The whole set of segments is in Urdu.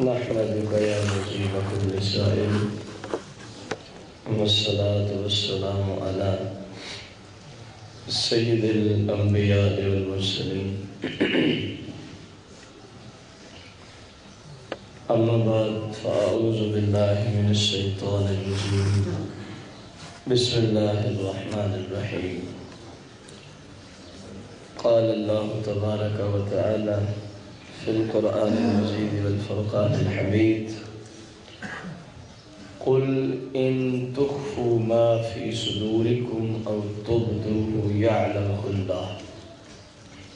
نحمدک یا مجیب کل سائل والصلاة والسلام علی سید الانبیاء والمرسلین اما بعد فاعوذ باللہ من الشیطان الرجیم بسم اللہ الرحمن الرحیم قال اللہ تبارک و تعالی في القرآن المجيد والفرقان الحميد قل إن تخفوا ما في صدوركم أو تبدوه يعلمه الله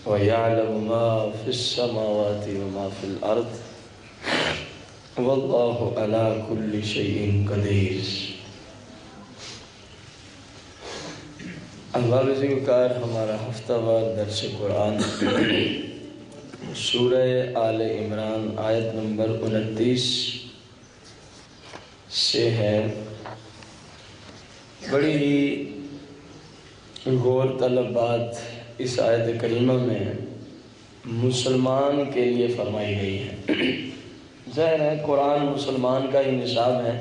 ويعلم ما في السماوات وما في الأرض والله على كل شيء قدير. احباب ذکر ہمارا ہفتہ وار درس قرآن سورہ آل عمران آیت نمبر 29 سے ہے. بڑی ہی غور طلب بات اس آیت کریمہ میں مسلمان کے لیے فرمائی گئی ہے. ظاہر ہے قرآن مسلمان کا ہی نصاب ہے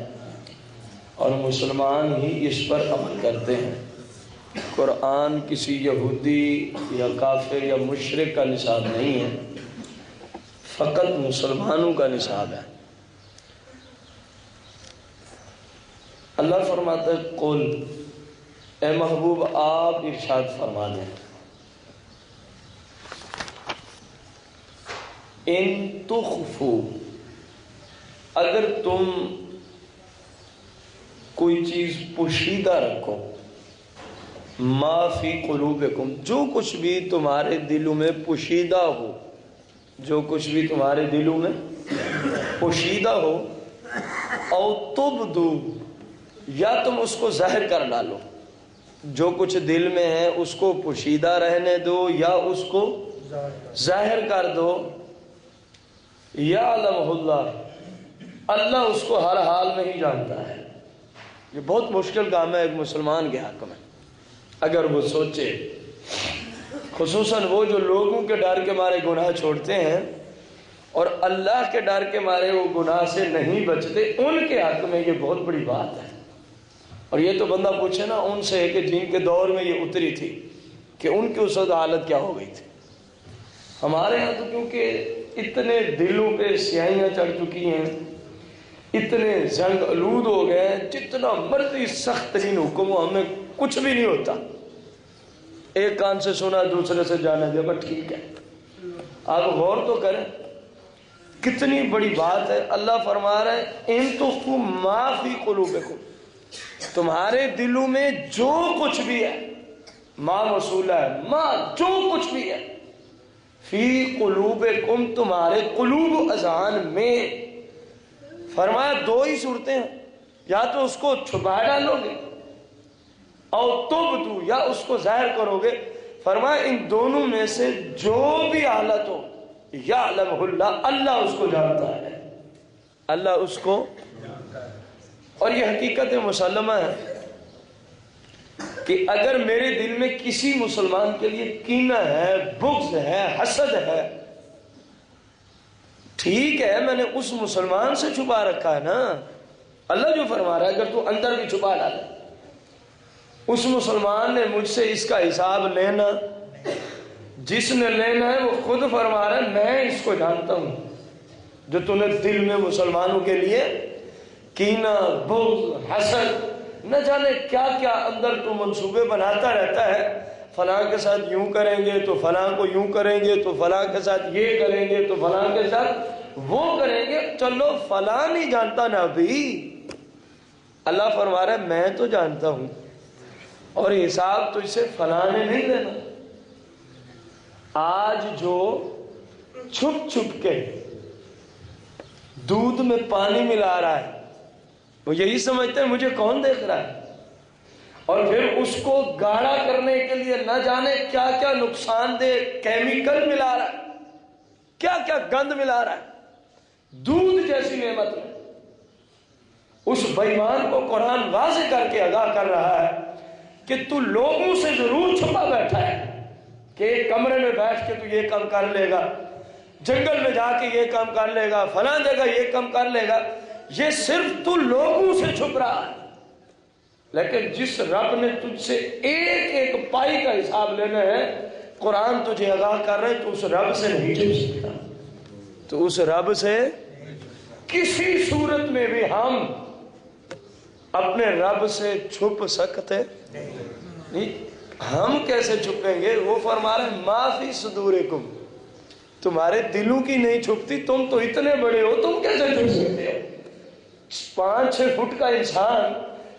اور مسلمان ہی اس پر عمل کرتے ہیں. قرآن کسی یہودی یا کافر یا مشرک کا نصاب نہیں ہے، فقط مسلمانوں کا نصاب ہے. اللہ فرماتا ہے قل، اے محبوب آپ ارشاد فرما دیں، ان تخفو، اگر تم کوئی چیز پوشیدہ رکھو، ما فی قلوبکم، جو کچھ بھی تمہارے دلوں میں پوشیدہ ہو، جو کچھ بھی تمہارے دلوں میں پوشیدہ ہو، او تبدو، یا تم اس کو ظاہر کر ڈالو، جو کچھ دل میں ہے اس کو پوشیدہ رہنے دو یا اس کو ظاہر کر دو، یعلمہ اللہ، اللہ اس کو ہر حال میں ہی جانتا ہے. یہ بہت مشکل کام ہے ایک مسلمان کے حق میں، اگر وہ سوچے، خصوصاً وہ جو لوگوں کے ڈر کے مارے گناہ چھوڑتے ہیں اور اللہ کے ڈر کے مارے وہ گناہ سے نہیں بچتے، ان کے حق میں یہ بہت بڑی بات ہے. اور یہ تو بندہ پوچھے نا ان سے کہ جن کے دور میں یہ اتری تھی کہ ان کی اس وقت حالت کیا ہو گئی تھی. ہمارے ہاں تو کیونکہ اتنے دلوں پہ سیاہیاں چڑھ چکی ہیں، اتنے زنگ آلود ہو گئے ہیں، جتنا مرضی سخت ترین حکم ہو ہمیں کچھ بھی نہیں ہوتا. ایک کان سے سنا دوسرے سے جانے دے، بس ٹھیک ہے. آپ غور تو کریں کتنی بڑی بات ہے. اللہ فرما رہا ہے ان تخفوا ما فی قلوبکم، تمہارے دلوں میں جو کچھ بھی ہے، ما موصولہ ہے، ما جو کچھ بھی ہے، فی قلوبکم تمہارے قلوب و اذہان میں. فرمایا دو ہی صورتیں ہیں، یا تو اس کو چھپا ڈالو گے او تبدو، یا اس کو ظاہر کرو گے. فرمایا ان دونوں میں سے جو بھی حالت ہو، یعلمہ اللہ، اللہ اس کو جانتا ہے، اللہ اس کو. اور یہ حقیقت مسلمہ ہے کہ اگر میرے دل میں کسی مسلمان کے لیے کینہ ہے، بغض ہے، حسد ہے، ٹھیک ہے میں نے اس مسلمان سے چھپا رکھا ہے نا. اللہ جو فرما رہا ہے اگر تو اندر بھی چھپا ڈالے، اس مسلمان نے مجھ سے اس کا حساب لینا، جس نے لینا ہے وہ خود فرما رہا ہے میں اس کو جانتا ہوں. جو تم نے دل میں مسلمانوں کے لیے کینہ، بغض، حسد، نہ جانے کیا کیا اندر تو منصوبے بناتا رہتا ہے، فلاں کے ساتھ یوں کریں گے تو فلاں کو یوں کریں گے تو فلاں کے ساتھ یہ کریں گے تو فلاں کے ساتھ وہ کریں گے. چلو فلاں نہیں جانتا نا ابھی، اللہ فرما رہا ہے میں تو جانتا ہوں اور حساب تو اسے فلاں نے نہیں دینا. آج جو چھپ چھپ کے دودھ میں پانی ملا رہا ہے وہ یہی سمجھتے ہیں مجھے کون دیکھ رہا ہے، اور پھر اس کو گاڑھا کرنے کے لیے نہ جانے کیا کیا نقصان دہ کیمیکل ملا رہا ہے، کیا کیا گند ملا رہا ہے. دودھ جیسی نعمت میں اس بے ایمان کو قرآن واضح کر کے آگاہ کر رہا ہے کہ تو لوگوں سے ضرور چھپا بیٹھا ہے کہ ایک کمرے میں بیٹھ کے تو یہ کام کر لے گا، جنگل میں جا کے یہ کام کر لے گا، فلاں جگہ یہ کام کر لے گا، یہ صرف تو لوگوں سے چھپ رہا ہے۔ لیکن جس رب نے تجھ سے ایک ایک پائی کا حساب لینا ہے، قرآن تجھے آگاہ کر رہے تو اس رب سے نہیں چھپ سکتا۔ تو اس رب سے کسی صورت میں بھی ہم اپنے رب سے چھپ سکتے نہیں۔ ہم کیسے چھپیں گے؟ وہ فرما رہے ہیں ما فی صدورکم، تمہارے دلوں کی نہیں چھپتی، تم تو اتنے بڑے ہو، تم کیسے چھپ سکتے ہو؟ 5-6 فٹ کا انسان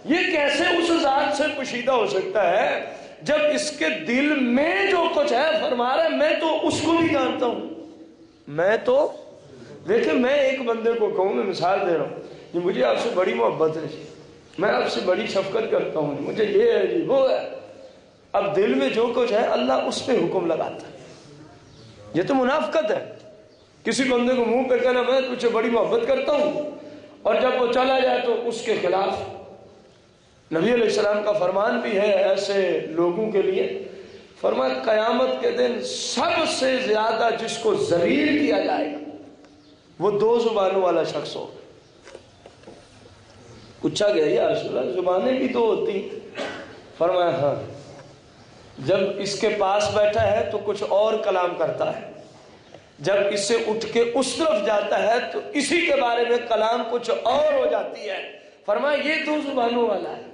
یہ کیسے اس ذات سے پوشیدہ ہو سکتا ہے جب اس کے دل میں جو کچھ ہے؟ فرما رہے ہیں میں تو اس کو بھی جانتا ہوں۔ میں تو دیکھیں، میں ایک بندے کو کہوں، میں مثال دے رہا ہوں، یہ مجھے آپ سے بڑی محبت ہے جی، میں آپ سے بڑی شفقت کرتا ہوں، مجھے یہ ہے جی وہ ہے، اب دل میں جو کچھ ہے اللہ اس پہ حکم لگاتا ہے۔ یہ تو منافقت ہے، کسی بندے کو منہ پہ کہنا میں تجھ سے بڑی محبت کرتا ہوں اور جب وہ چلا جائے تو اس کے خلاف۔ نبی علیہ السلام کا فرمان بھی ہے ایسے لوگوں کے لیے، فرمایا قیامت کے دن سب سے زیادہ جس کو ذلیل کیا جائے گا وہ 2 زبانوں والا شخص ہو۔ پوچھا گیا یا رسول اللہ زبانیں بھی 2 ہوتی؟ فرمایا ہاں، جب اس کے پاس بیٹھا ہے تو کچھ اور کلام کرتا ہے، جب اس سے اٹھ کے اس طرف جاتا ہے تو اسی کے بارے میں کلام کچھ اور ہو جاتی ہے۔ فرمایا یہ 2 زبانوں والا ہے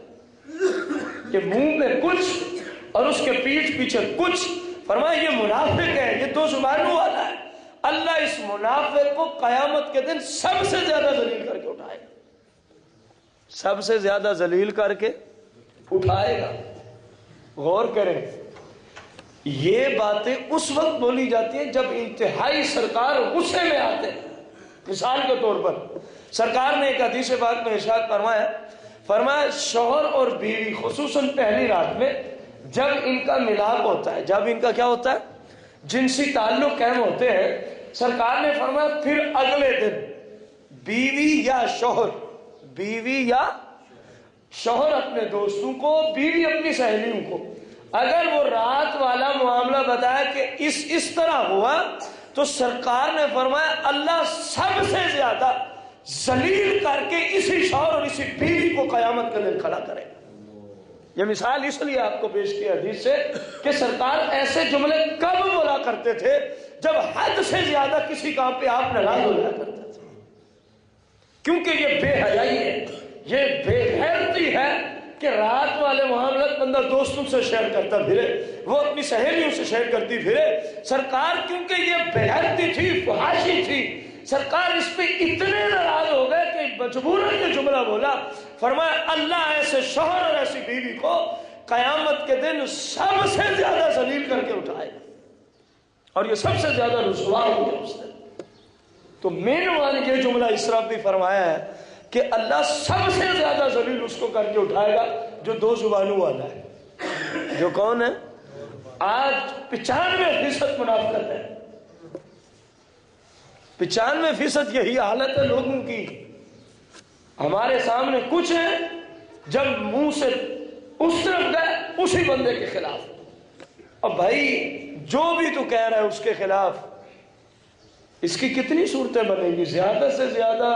کہ منہ میں کچھ اور اس کے پیٹھ پیچھے کچھ۔ فرمایا یہ منافق ہے، یہ 2 زبانوں والا ہے۔ اللہ اس منافق کو قیامت کے دن سب سے زیادہ ذلیل کر کے اٹھائے گا، سب سے زیادہ ذلیل کر کے اٹھائے گا۔ غور کریں، یہ باتیں اس وقت بولی جاتی ہیں جب انتہائی سرکار غصے میں آتے ہیں۔ مثال کے طور پر سرکار نے ایک حدیث پاک میں ارشاد فرمایا شوہر اور بیوی خصوصاً پہلی رات میں جب ان کا ملاپ ہوتا ہے، جب ان کا کیا ہوتا ہے؟ جنسی تعلق قائم ہوتے ہیں، سرکار نے فرمایا پھر اگلے دن بیوی یا شوہر اپنے دوستوں کو، بیوی اپنی سہیلیوں کو اگر وہ رات والا معاملہ بتایا کہ اس طرح ہوا تو سرکار نے فرمایا اللہ سب سے زیادہ ذلیل کر کے اسی شوہر اور اسی بیوی کو قیامت کے دن کھڑا کرے گا۔ یہ مثال اس لیے آپ کو پیش کی حدیث سے کہ سرکار ایسے جملے کب بولا کرتے تھے جب حد سے زیادہ کسی کام پہ آپ ناراض ہو جایا کرتے تھے، کیونکہ یہ بے حیائی ہے، یہ بے غیرتی ہے کہ رات والے معاملات بندہ دوستوں سے شیئر کرتا پھرے، وہ اپنی سہیلیوں سے شیئر کرتی پھرے۔ سرکار کیونکہ یہ بے غیرتی تھی، فحاشی تھی، سرکار اس پہ اتنے ناراض ہو گئے کہ مجبوراً یہ جملہ بولا۔ فرمایا اللہ ایسے شوہر اور ایسی بیوی کو قیامت کے دن سب سے زیادہ ذلیل کر کے اٹھائے گا اور یہ سب سے زیادہ رسوا ہو گیا اس دن۔ تو مین وان یہ جملہ اس طرح بھی فرمایا ہے کہ اللہ سب سے زیادہ ذلیل اس کو کر کے اٹھائے گا جو 2 زبانوں والا ہے۔ جو کون ہے؟ آج 95% منافقت ہے، 95% یہی حالت ہے لوگوں کی۔ ہمارے سامنے کچھ ہے، جب منہ سے اس طرف گئے اسی بندے کے خلاف۔ اب بھائی جو بھی تو کہہ رہا ہے اس کے خلاف، اس کی کتنی صورتیں بنیں گی؟ زیادہ سے زیادہ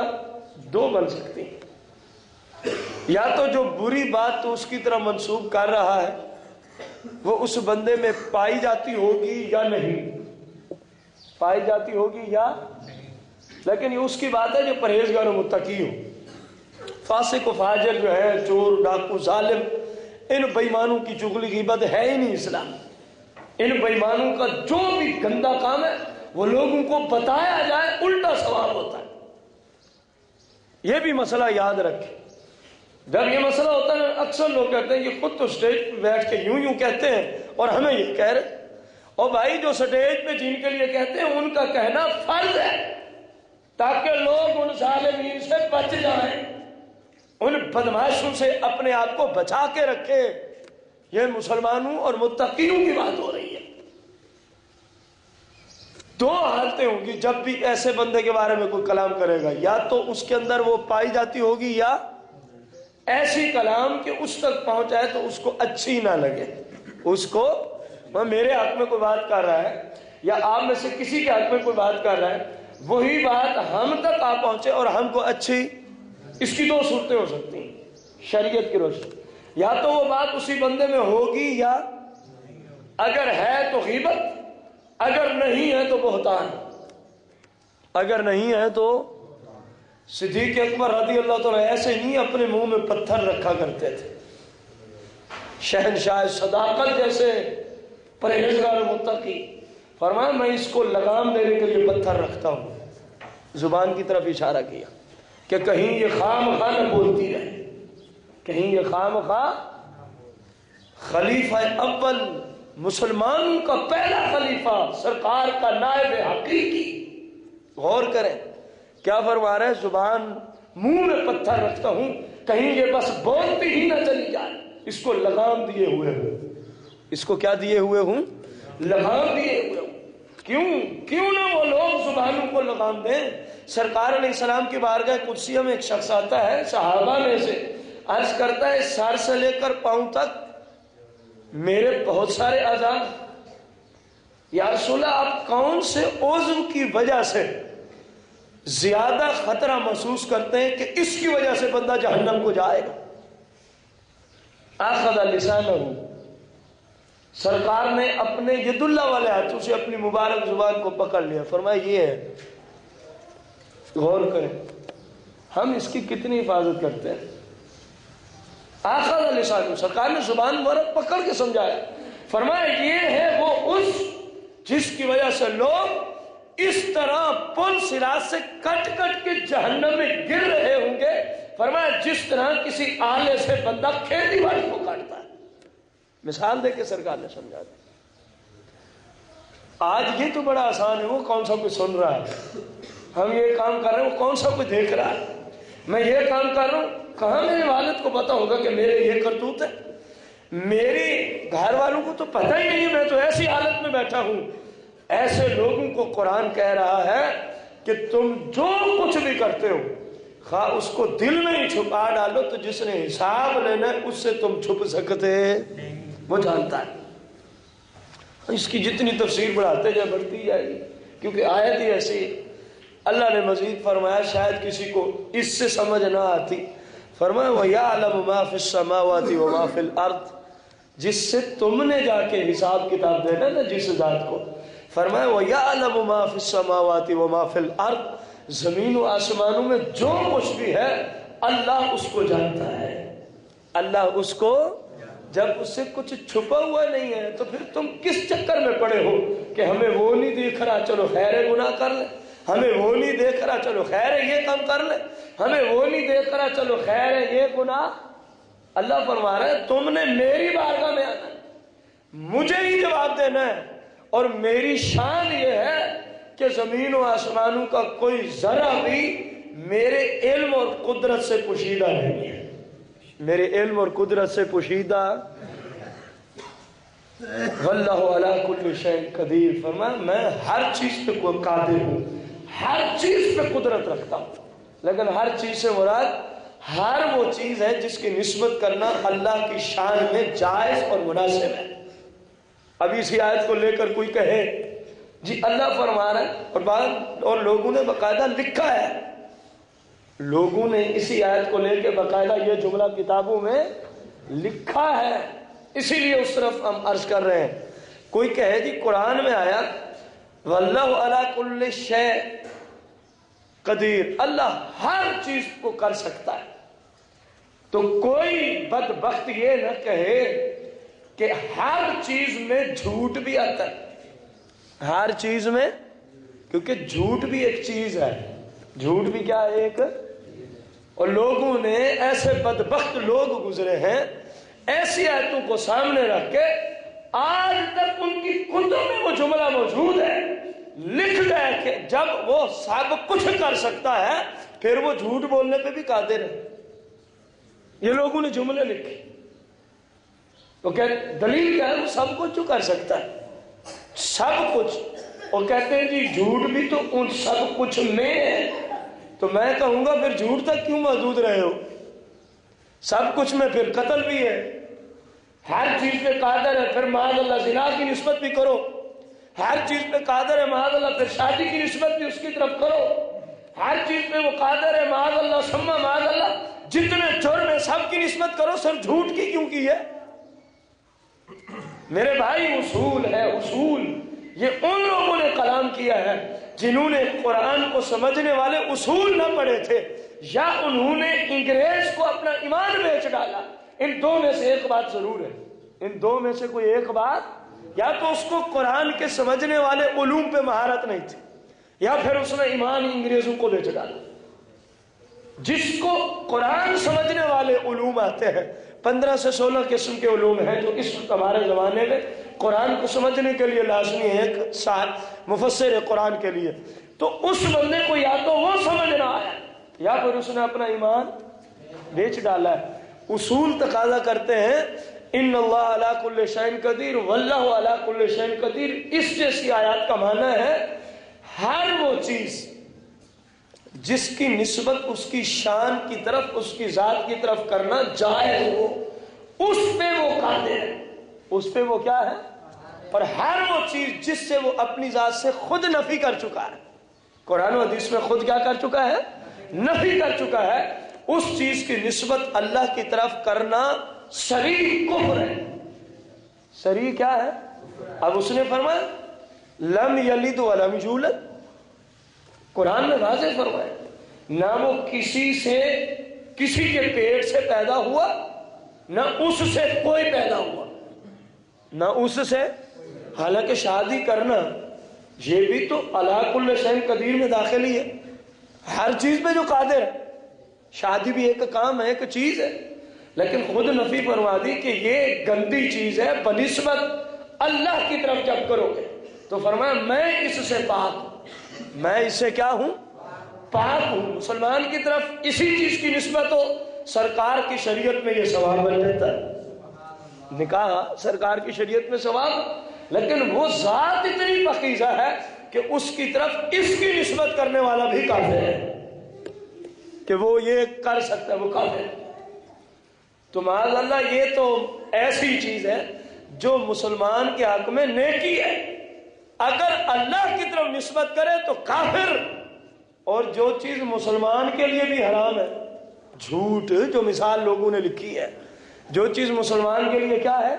2 بن سکتی ہیں۔ یا تو جو بری بات تو اس کی طرح منسوب کر رہا ہے وہ اس بندے میں پائی جاتی ہوگی یا نہیں، پائی جاتی ہوگی یا، لیکن یہ اس کی بات ہے جو پرہیزگار و متقی ہو۔ فاسق و فاجر جو ہے، چور ڈاکو ظالم، ان بےایمانوں کی چغلی غیبت ہے ہی نہیں اسلام۔ ان بےایمانوں کا جو بھی گندا کام ہے وہ لوگوں کو بتایا جائے الٹا ثواب ہوتا ہے۔ یہ بھی مسئلہ یاد رکھیں، جب یہ مسئلہ ہوتا ہے اکثر لوگ کہتے ہیں کہ خود تو اسٹیج پہ بیٹھ کے یوں کہتے ہیں اور ہمیں یہ کہہ رہے، اور بھائی جو اسٹیج پہ جن کے لیے کہتے ہیں ان کا کہنا فرض ہے تاکہ لوگ ان ظالمین سے بچ جائیں، ان بدماشوں سے اپنے آپ کو بچا کے رکھے۔ یہ مسلمانوں اور متقیوں کی بات ہو رہی ہے۔ 2 حالتیں ہوں گی جب بھی ایسے بندے کے بارے میں کوئی کلام کرے گا، یا تو اس کے اندر وہ پائی جاتی ہوگی یا ایسی کلام کہ اس تک پہنچائے تو اس کو اچھی نہ لگے، اس کو میرے حق میں کوئی بات کر رہا ہے یا آپ میں سے کسی کے حق میں کوئی بات کر رہا ہے، وہی بات ہم تک آ پہنچے اور ہم کو اچھی، اس کی دو صورتیں ہو سکتی ہیں شریعت کی روشنی، یا تو وہ بات اسی بندے میں ہوگی، یا اگر ہے تو غیبت، اگر نہیں ہے تو بہتان، اگر نہیں ہے تو صدیق اکبر رضی اللہ تعالیٰ ایسے نہیں اپنے منہ میں پتھر رکھا کرتے تھے، شہنشاہ صداقت جیسے پرہیزگار متقی، فرمایا میں اس کو لگام دینے کے لیے پتھر رکھتا ہوں، زبان کی طرف اشارہ کیا کہ کہیں یہ خام خواہ نہ بولتی رہے، کہیں یہ خام خواہ، خلیفہ اول مسلمان کا پہلا خلیفہ، سرکار کا نائب حقیقی، غور کریں کیا فرما رہے ہیں، زبان منہ میں پتھر رکھتا ہوں کہیں یہ بس بولتی ہی نہ چلی جائے، اس کو لگام دیے ہوئے ہوں، اس کو کیا دیے ہوئے ہوں، لگام دیے ہوئے ہوں۔ کیوں نہ وہ لوگ زبانوں کو لگام دیں۔ سرکار علیہ السلام کی بارگاہ قدسیہ میں ایک شخص آتا ہے صحابہ میں سے، عرض کرتا ہے سر سے لے کر پاؤں تک میرے بہت سارے اعضاء، یا رسول اللہ آپ کون سے عضو کی وجہ سے زیادہ خطرہ محسوس کرتے ہیں کہ اس کی وجہ سے بندہ جہنم کو جائے گا؟ اخذ لسانہ، سرکار نے اپنے ید اللہ والے ہاتھوں سے اپنی مبارک زبان کو پکڑ لیا، فرمایا یہ ہے، غور کریں ہم اس کی کتنی حفاظت کرتے ہیں۔ اخذ لسانہ، سرکار نے زبان مبارک پکڑ کے سمجھایا، فرمایا یہ ہے وہ اس جس کی وجہ سے لوگ اس طرح پل صراط سے کٹ کٹ کے جہنم میں گر رہے ہوں گے، فرمایا جس طرح کسی آلے سے بندہ کھیتی باڑی کو کاٹتا ہے۔ مثال دے کے سرکار نے سمجھا دیا۔ آج یہ تو بڑا آسان ہے، وہ کون سا کوئی سن رہا ہے، ہم یہ کام کر رہے ہیں وہ کون سا کوئی دیکھ رہا ہے، میں یہ کام کر رہا ہوں کہاں میرے والد کو پتا ہوگا کہ میرے یہ کرتوت ہے، میری گھر والوں کو تو پتہ ہی نہیں، میں تو ایسی حالت میں بیٹھا ہوں۔ ایسے لوگوں کو قرآن کہہ رہا ہے کہ تم جو کچھ بھی کرتے ہو خواہ اس کو دل میں ہی چھپا ڈالو تو جس نے حساب لینا ہے اس سے تم چھپ سکتے، وہ جانتا ہے۔ اس کی جتنی تفسیر بڑھاتے جائے بڑھتی جائے گی، کیونکہ آیت ہی ایسی ہے۔ اللہ نے مزید فرمایا، شاید کسی کو اس سے سمجھ نہ آتی، فرمایا وَيَعْلَمُ مَا فِي السَّمَاوَاتِ وَمَا فِي الْأَرْضِ، جس سے تم نے جا کے حساب کتاب دینا نا جس ذات کو، فرمایا وَيَعْلَمُ مَا فِي السَّمَاوَاتِ وَمَا فِي الْأَرْضِ، زمین و آسمانوں میں جو کچھ بھی ہے اللہ اس کو جانتا ہے، اللہ اس کو، جب اس سے کچھ چھپا ہوا نہیں ہے تو پھر تم کس چکر میں پڑے ہو کہ ہمیں وہ نہیں دیکھ رہا چلو خیر ہے گناہ کر لیں، ہمیں وہ نہیں دیکھ رہا چلو خیر ہے یہ کام کر لیں، ہمیں وہ نہیں دیکھ رہا چلو خیر ہے یہ گناہ۔ اللہ فرما رہا ہے تم نے میری بارگاہ میں آنا ہے، مجھے ہی جواب دینا ہے، اور میری شان یہ ہے کہ زمین و آسمانوں کا کوئی ذرہ بھی میرے علم اور قدرت سے پوشیدہ نہیں ہے، میرے علم اور قدرت سے پوشیدہ، واللہ علی کل شیء قدیر، فرمایا میں ہر چیز پہ قادر ہوں، ہر چیز پہ قدرت رکھتا ہوں، لیکن ہر چیز سے مراد ہر وہ چیز ہے جس کی نسبت کرنا اللہ کی شان میں جائز اور مناسب ہے۔ ابھی اسی آیت کو لے کر کوئی کہے جی اللہ فرما رہا ہے، اور لوگوں نے باقاعدہ لکھا ہے، لوگوں نے اسی آیت کو لے کے باقاعدہ یہ جملہ کتابوں میں لکھا ہے، اسی لیے اس طرف ہم عرض کر رہے ہیں۔ کوئی کہے جی قرآن میں آیا واللہ علی کل شیء قدیر، اللہ ہر چیز کو کر سکتا ہے، تو کوئی بدبخت یہ نہ کہے کہ ہر چیز میں جھوٹ بھی آتا ہے، ہر چیز میں، کیونکہ جھوٹ بھی ایک چیز ہے، جھوٹ بھی کیا ہے ایک، اور لوگوں نے ایسے بدبخت لوگ گزرے ہیں ایسی آیتوں کو سامنے رکھ کے، آج تک ان کی کتب میں وہ جملہ موجود ہے، لکھ گئے کہ جب وہ سب کچھ کر سکتا ہے پھر وہ جھوٹ بولنے پہ بھی قادر ہے۔ یہ لوگوں نے جملے لکھے، تو کہ دلیل کیا ہے، وہ سب کچھ جو کر سکتا ہے، سب کچھ، اور کہتے ہیں جی جھوٹ بھی تو ان سب کچھ میں ہے، تو میں کہوں گا پھر جھوٹ تک کیوں محدود رہے ہو، سب کچھ میں پھر قتل بھی ہے، ہر چیز پہ قادر ہے، پھر معاذ اللہ زنا کی نسبت بھی کرو، ہر چیز پہ قادر ہے معاذ اللہ، پھر شادی کی نسبت بھی اس کی طرف کرو، ہر چیز پہ وہ قادر ہے معاذ اللہ ثم معاذ اللہ، جتنے جرم ہے سب کی نسبت کرو، صرف جھوٹ کی کیوں کی ہے؟ میرے بھائی اصول ہے، اصول یہ ان لوگوں نے کلام کیا ہے جنہوں نے قرآن کو سمجھنے والے اصول نہ پڑھے تھے، یا انہوں نے انگریز کو اپنا ایمان بیچ ڈالا۔ ان دو میں سے ایک بات ضرور ہے، ان دو میں سے کوئی ایک بات، یا تو اس کو قرآن کے سمجھنے والے علوم پہ مہارت نہیں تھی، یا پھر اس نے ایمان انگریزوں کو بیچ ڈالا۔ جس کو قرآن سمجھنے والے علوم آتے ہیں، 15 سے 16 قسم کے علوم ہیں جو اس وقت ہمارے زمانے میں قرآن کو سمجھنے کے لیے لازمی ہے، ایک ساتھ مفسر قرآن کے لیے، تو اس بندے کو یا تو وہ سمجھ نہ آیا یا پھر اس نے اپنا ایمان بیچ ڈالا ہے۔ اصول تقاضا کرتے ہیں ان اللہ علی کل شیء قدیر واللہ علی کل شیء قدیر، اس جیسی آیات کا معنی ہے ہر وہ چیز جس کی نسبت اس کی شان کی طرف، اس کی ذات کی طرف کرنا جائز ہو، اس پہ وہ قادر ہے، اس پہ وہ کیا ہے، اور ہر وہ چیز جس سے وہ اپنی ذات سے خود نفی کر چکا ہے، قرآن و حدیث میں خود کیا کر چکا ہے، نفی کر چکا ہے، اس چیز کی نسبت اللہ کی طرف کرنا صریح کفر ہے۔ صریح کیا ہے؟ اب اس نے فرمایا لم یلد ولم یولد، قرآن میں واضح فرمایا نہ وہ کسی کے پیٹ سے پیدا ہوا، نہ اس سے کوئی پیدا ہوا، نہ اس سے، حالانکہ شادی کرنا یہ بھی تو علی کل شیء قدیر میں داخل ہی ہے، ہر چیز پہ جو قادر ہے، شادی بھی ایک کام ہے، ایک چیز ہے، لیکن خود نفی فرما دی کہ یہ گندی چیز ہے بنسبت اللہ کی طرف جب کرو گے تو فرمایا میں اس سے پاک ہوں، میں اس سے کیا ہوں، پاک ہوں۔ مسلمان کی طرف اسی چیز کی نسبت ہو، سرکار کی شریعت میں یہ ثواب بن جاتا ہے، نکاح سرکار کی شریعت میں ثواب، لیکن وہ ذات اتنی پاکیزہ ہے کہ اس کی طرف اس کی نسبت کرنے والا بھی کافر ہے کہ وہ یہ کر سکتا ہے، وہ کافر ہے۔ تو معاذ اللہ یہ تو ایسی چیز ہے جو مسلمان کے حق میں نیکی ہے، اگر اللہ کی طرف نسبت کرے تو کافر، اور جو چیز مسلمان کے لیے بھی حرام ہے، جھوٹ جو مثال لوگوں نے لکھی ہے، جو چیز مسلمان کے لیے کیا ہے،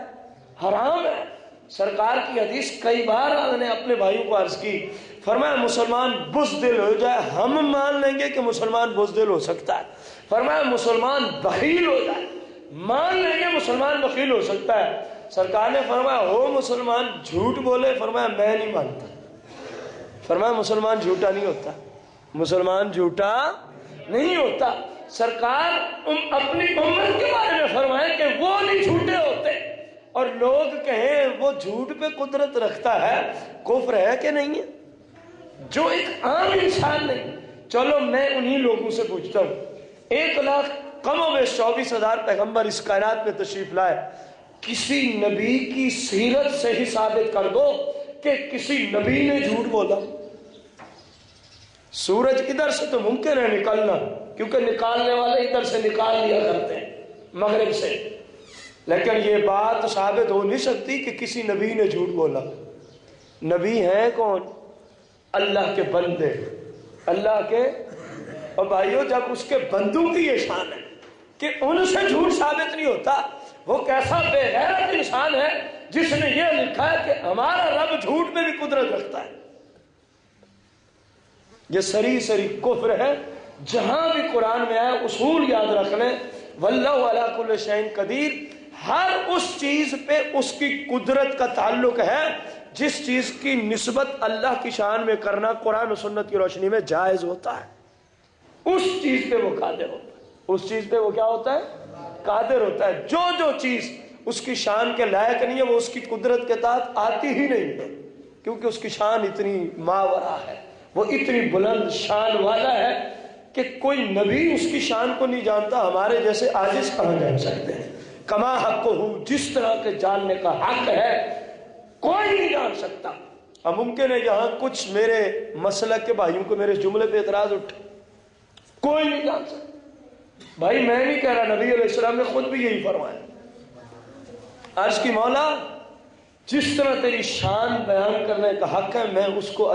حرام ہے۔ سرکار کی حدیث کئی بار میں نے اپنے بھائیوں کو عرض کی، فرمایا مسلمان بزدل ہو جائے ہم مان لیں گے کہ مسلمان بزدل ہو سکتا ہے، فرمایا مسلمان بخیل ہو جائے مان لیں گے مسلمان بخیل ہو سکتا ہے، سرکار نے فرمایا ہو مسلمان جھوٹ بولے، فرمایا میں نہیں مانتا، فرمایا مسلمان جھوٹا نہیں ہوتا، مسلمان جھوٹا نہیں ہوتا۔ سرکار اپنی امت کے بارے میں فرمائے کہ وہ نہیں جھوٹے ہوتے، اور لوگ کہیں وہ جھوٹ پہ قدرت رکھتا ہے، کفر ہے کہ نہیں ہے؟ جو ایک عام انسان نہیں، چلو میں انہی لوگوں سے پوچھتا ہوں، 1,00,000 کم و بیش 24,000 پیغمبر اس کائنات میں تشریف لائے، کسی نبی کی سیرت سے ہی ثابت کر دو کہ کسی نبی نے جھوٹ بولا۔ سورج ادھر سے تو ممکن ہے نکلنا، کیونکہ نکالنے والے ادھر سے نکال لیا کرتے ہیں مغرب سے، لیکن یہ بات ثابت ہو نہیں سکتی کہ کسی نبی نے جھوٹ بولا۔ نبی ہیں کون؟ اللہ کے بندے، اللہ کے، اور بھائیو جب اس کے بندوں کی یہ شان ہے کہ ان سے جھوٹ ثابت نہیں ہوتا، وہ کیسا بے غیرت انسان ہے جس نے یہ لکھا ہے کہ ہمارا رب جھوٹ میں بھی قدرت رکھتا ہے۔ یہ سری کفر ہے۔ جہاں بھی قرآن میں آیا اصول یاد رکھ لیں، واللہ علی کل شیء قدیر، ہر اس چیز پہ اس کی قدرت کا تعلق ہے جس چیز کی نسبت اللہ کی شان میں کرنا قرآن و سنت کی روشنی میں جائز ہوتا ہے، اس چیز پہ وہ قادر ہوتا ہے، اس چیز پہ وہ کیا ہوتا ہے، قادر ہوتا ہے۔ جو چیز اس کی شان کے لائق نہیں ہے وہ اس کی قدرت کے تحت آتی ہی نہیں ہے، کیونکہ اس کی شان اتنی ماورا ہے، وہ اتنی بلند شان والا ہے کہ کوئی نبی اس کی شان کو نہیں جانتا، ہمارے جیسے عاجز کہاں جان سکتے ہیں۔ کما حق ہو، جس طرح کے جاننے کا حق ہے کوئی نہیں جان سکتا۔ اب ممکن ہے یہاں کچھ میرے مسلک کے بھائیوں کو میرے جملے پہ اعتراض اٹھے، کوئی نہیں جان سکتا۔ بھائی میں نہیں کہہ رہا، نبی علیہ السلام نے خود بھی یہی فرمایا، عرض کی مولا جس طرح تیری شان بیان کرنے کا حق ہے میں اس کو